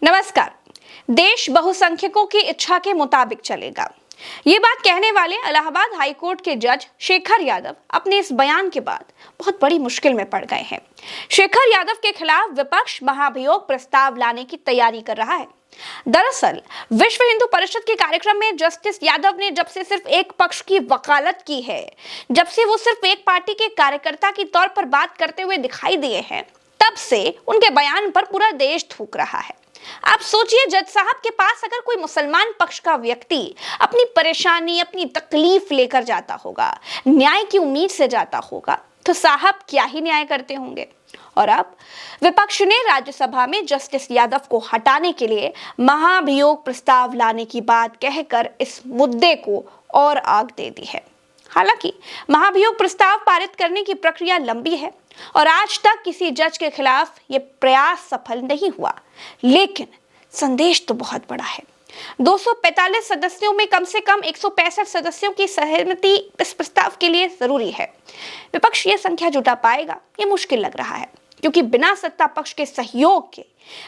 नमस्कार। देश बहुसंख्यकों की इच्छा के मुताबिक चलेगा, ये बात कहने वाले इलाहाबाद हाईकोर्ट के जज शेखर यादव अपने इस बयान के बाद बहुत बड़ी मुश्किल में पड़ गए हैं। शेखर यादव के खिलाफ विपक्ष महाभियोग प्रस्ताव लाने की तैयारी कर रहा है। दरअसल विश्व हिंदू परिषद के कार्यक्रम में जस्टिस यादव ने जब से सिर्फ एक पक्ष की वकालत की है, जब से वो सिर्फ एक पार्टी के कार्यकर्ता के तौर पर बात करते हुए दिखाई दिए हैं, तब से उनके बयान पर पूरा देश थूक रहा है। आप सोचिए, जज साहब के पास अगर कोई मुसलमान पक्ष का व्यक्ति अपनी परेशानी, अपनी तकलीफ लेकर जाता होगा, न्याय की उम्मीद से जाता होगा, तो साहब क्या ही न्याय करते होंगे। और अब विपक्ष ने राज्यसभा में जस्टिस यादव को हटाने के लिए महाभियोग प्रस्ताव लाने की बात कहकर इस मुद्दे को और आग दे दी है। हालांकि महाभियोग प्रस्ताव पारित करने की प्रक्रिया लंबी है और आज तक किसी जज के खिलाफ ये प्रयास सफल नहीं हुआ, लेकिन संदेश तो बहुत बड़ा है। 245 सदस्यों में कम से कम 165 सदस्यों की सहमति इस प्रस्ताव के लिए जरूरी है। विपक्ष ये संख्या जुटा पाएगा, ये मुश्किल लग रहा है, क्योंकि बिना सत्ता पक्ष के सहयोग के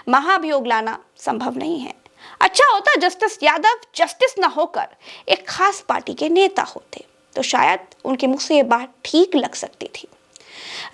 महाभियोग लाना संभव नहीं है। अच्छा होता जस्टिस यादव जस्टिस न होकर एक खास पार्टी के नेता होते, तो शायद उनके मुंह से ये बात ठीक लग सकती थी।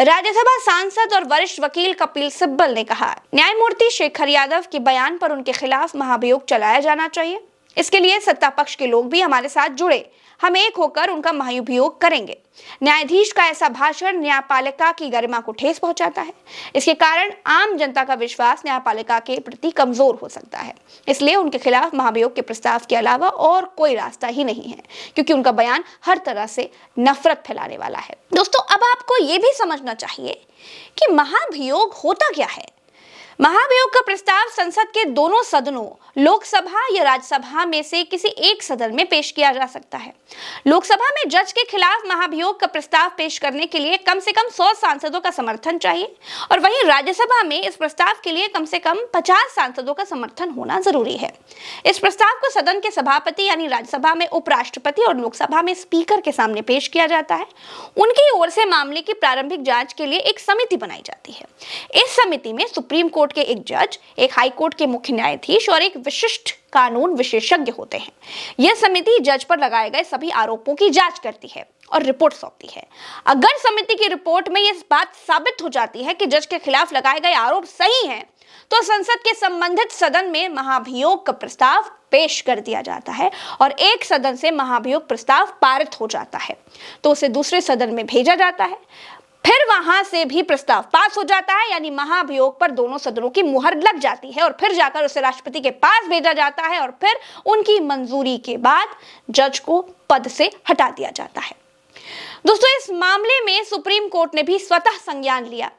राज्यसभा सांसद और वरिष्ठ वकील कपिल सिब्बल ने कहा, न्यायमूर्ति शेखर यादव के बयान पर उनके खिलाफ महाभियोग चलाया जाना चाहिए। इसके लिए सत्ता पक्ष के लोग भी हमारे साथ जुड़े, हम एक होकर उनका महाभियोग करेंगे। न्यायाधीश का ऐसा भाषण न्यायपालिका की गरिमा को ठेस पहुंचाता है। इसके कारण आम जनता का विश्वास न्यायपालिका के प्रति कमजोर हो सकता है। इसलिए उनके खिलाफ महाभियोग के प्रस्ताव के अलावा और कोई रास्ता ही नहीं है, क्योंकि उनका बयान हर तरह से नफरत फैलाने वाला है। दोस्तों, अब आपको ये भी समझना चाहिए कि महाभियोग होता क्या है। महाभियोग का प्रस्ताव संसद के दोनों सदनों, लोकसभा या राज्यसभा में से किसी एक सदन में पेश किया जा सकता है। लोकसभा में जज के खिलाफ महाभियोग का प्रस्ताव पेश करने के लिए कम से कम 100 सांसदों का समर्थन चाहिए, और वहीं राज्यसभा में इस प्रस्ताव के लिए कम से कम 50 सांसदों का समर्थन होना जरूरी है। इस प्रस्ताव को सदन के सभापति यानी राज्यसभा में उपराष्ट्रपति और लोकसभा में स्पीकर के सामने पेश किया जाता है। उनकी ओर से मामले की प्रारंभिक जांच के लिए एक समिति बनाई जाती है। इस समिति में सुप्रीम कोर्ट के एक जज, एक हाई कोर्ट के मुख्य न्यायाधीश और एक विशिष्ट कानून विशेषज्ञ होते हैं। यह समिति जज पर लगाए गए सभी आरोपों की जांच करती है और रिपोर्ट सौंपती है। अगर समिति की रिपोर्ट में यह बात साबित हो जाती है कि जज के खिलाफ लगाए गए आरोप सही हैं, तो संसद के संबंधित सदन में महाभियोग का प्रस्ताव पेश कर दिया जाता है और एक सदन से महाभियोग प्रस्ताव पारित हो जाता है तो उसे दूसरे सदन में भेजा जाता है। फिर वहां से भी प्रस्ताव पास हो जाता है, यानी महाभियोग पर दोनों सदनों की मुहर लग जाती है, और फिर जाकर उसे राष्ट्रपति के पास भेजा जाता है और फिर उनकी मंजूरी के बाद जज को पद से हटा दिया जाता है। दोस्तों, इस मामले में सुप्रीम कोर्ट ने भी स्वतः संज्ञान लिया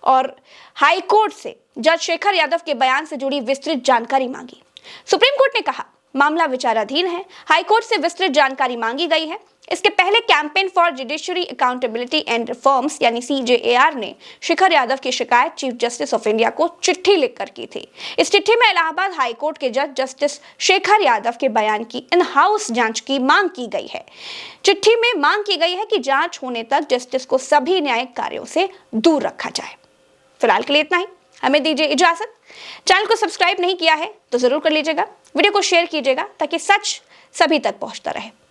और हाई कोर्ट से जज शेखर यादव के बयान से जुड़ी विस्तृत जानकारी मांगी। सुप्रीम कोर्ट ने कहा, मामला विचाराधीन है, हाई कोर्ट से विस्तृत जानकारी मांगी गई है। इसके पहले campaign for judiciary accountability and reforms यानी CJAR ने शेखर यादव की शिकायत चीफ जस्टिस ऑफ इंडिया को चिट्ठी लिखकर की थी। इस चिट्ठी में इलाहाबाद हाई कोर्ट के जज जस्टिस शेखर यादव के बयान की इन हाउस जांच की मांग की गई है। चिट्ठी में मांग की गई है कि जांच होने तक जस्टिस को सभी न्यायिक कार्यों से दूर रखा जाए। फिलहाल के लिए इतना ही, हमें दीजिए इजाजत। चैनल को सब्सक्राइब नहीं किया है तो जरूर कर लीजिएगा, वीडियो को शेयर कीजिएगा ताकि सच सभी तक पहुंचता रहे।